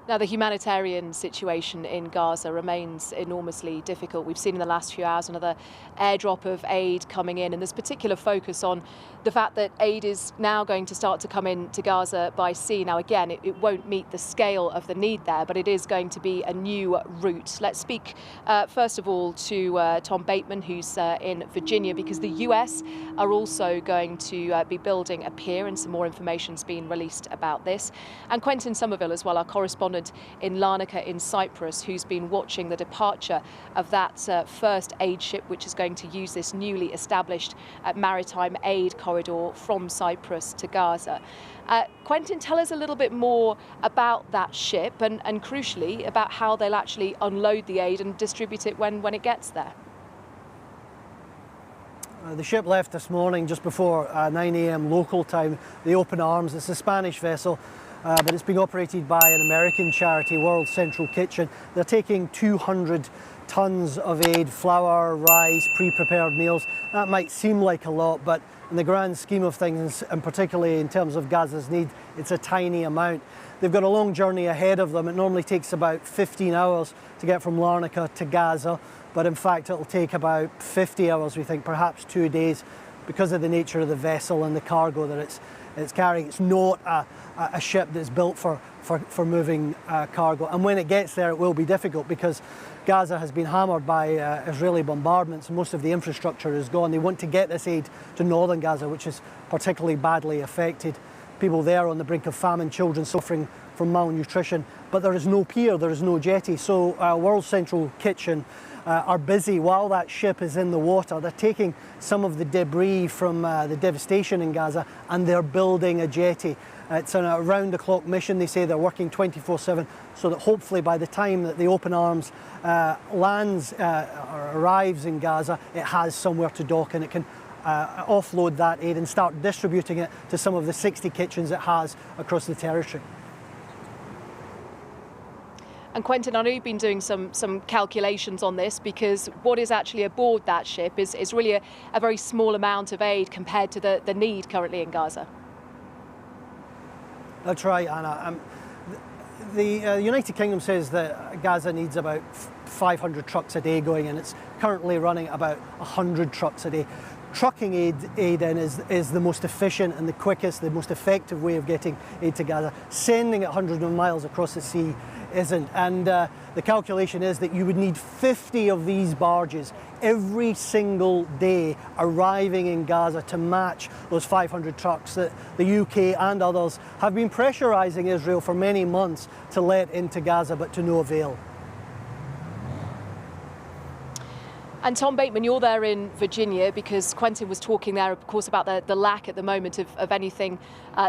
Now, the humanitarian situation in Gaza remains enormously difficult. We've seen in the last few hours another airdrop of aid coming in, and there's particular focus on the fact that aid is now going to start to come into Gaza by sea. Now, again, it won't meet the scale of the need there, but it is going to be a new route. Let's speak, first of all, to Tom Bateman, who's in Virginia, because the US are also going to be building a pier, and some more information's been released about this. And Quentin Somerville as well, our correspondent in Larnaca in Cyprus, who's been watching the departure of that first aid ship, which is going to use this newly established maritime aid corridor from Cyprus to Gaza. Quentin, tell us a little bit more about that ship and crucially about how they'll actually unload the aid and distribute it when it gets there. The ship left this morning just before 9 a.m. local time, the Open Arms. It's a Spanish vessel, but it's being operated by an American charity, World Central Kitchen. They're taking 200 tons of aid, flour, rice, pre-prepared meals. That might seem like a lot, but in the grand scheme of things, and particularly in terms of Gaza's need, it's a tiny amount. They've got a long journey ahead of them. It normally takes about 15 hours to get from Larnaca to Gaza, but in fact it'll take about 50 hours, we think, perhaps 2 days, because of the nature of the vessel and the cargo that it's carrying. It's not a ship that's built for moving cargo. And when it gets there, it will be difficult because Gaza has been hammered by Israeli bombardments and most of the infrastructure is gone. They want to get this aid to northern Gaza, which is particularly badly affected. People there on the brink of famine, children suffering from malnutrition. But there is no pier, there is no jetty. So World Central Kitchen are busy while that ship is in the water. They're taking some of the debris from the devastation in Gaza and they're building a jetty. It's an around-the-clock mission. They say they're working 24/7 so that hopefully by the time that the Open Arms lands or arrives in Gaza, it has somewhere to dock and it can offload that aid and start distributing it to some of the 60 kitchens it has across the territory. And Quentin, I know you've been doing some calculations on this, because what is actually aboard that ship is really a very small amount of aid compared to the need currently in Gaza. That's right, Anna. The United Kingdom says that Gaza needs about 500 trucks a day going, and it's currently running about 100 trucks a day. Trucking aid in is the most efficient and the quickest, the most effective way of getting aid to Gaza. Sending it hundreds of miles across the sea isn't. And the calculation is that you would need 50 of these barges every single day arriving in Gaza to match those 500 trucks that the UK and others have been pressurising Israel for many months to let into Gaza, but to no avail. And Tom Bateman, you're there in Virginia, because Quentin was talking there, of course, about the lack at the moment of anything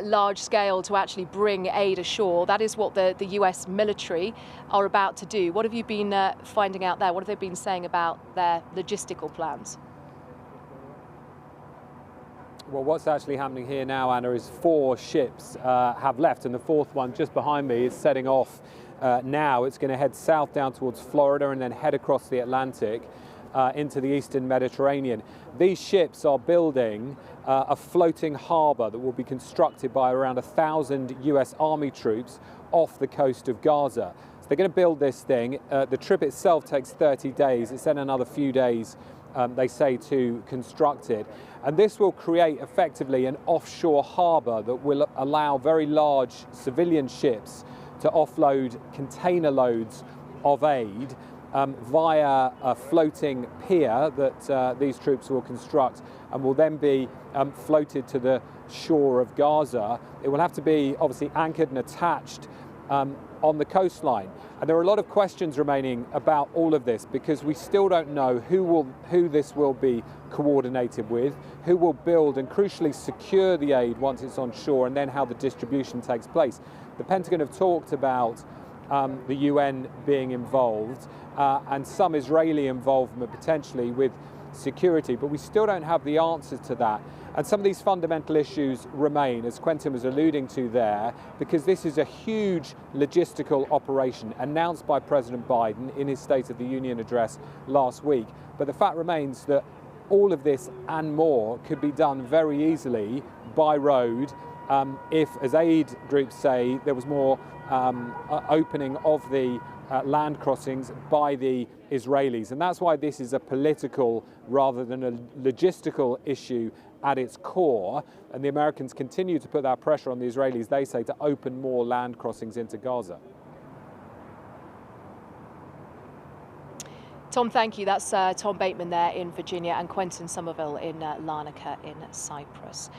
large scale to actually bring aid ashore. That is what the US military are about to do. What have you been finding out there? What have they been saying about their logistical plans? Well, what's actually happening here now, Anna, is 4 ships have left, and the 4th one just behind me is setting off now. It's going to head south down towards Florida and then head across the Atlantic into the eastern Mediterranean. These ships are building a floating harbour that will be constructed by around 1,000 US Army troops off the coast of Gaza. So they're going to build this thing. The trip itself takes 30 days. It's then another few days, they say, to construct it. And this will create effectively an offshore harbour that will allow very large civilian ships to offload container loads of aid via a floating pier that these troops will construct and will then be floated to the shore of Gaza. It will have to be obviously anchored and attached on the coastline. And there are a lot of questions remaining about all of this, because we still don't know who this will be coordinated with, who will build and crucially secure the aid once it's on shore, and then how the distribution takes place. The Pentagon have talked about the UN being involved and some Israeli involvement potentially with security, but we still don't have the answers to that. And some of these fundamental issues remain, as Quentin was alluding to there, because this is a huge logistical operation announced by President Biden in his State of the Union address last week. But the fact remains that all of this and more could be done very easily by road if, as aid groups say, there was more opening of the land crossings by the Israelis. And that's why this is a political rather than a logistical issue at its core. And the Americans continue to put that pressure on the Israelis, they say, to open more land crossings into Gaza. Tom, thank you. That's Tom Bateman there in Virginia and Quentin Somerville in Larnaca in Cyprus.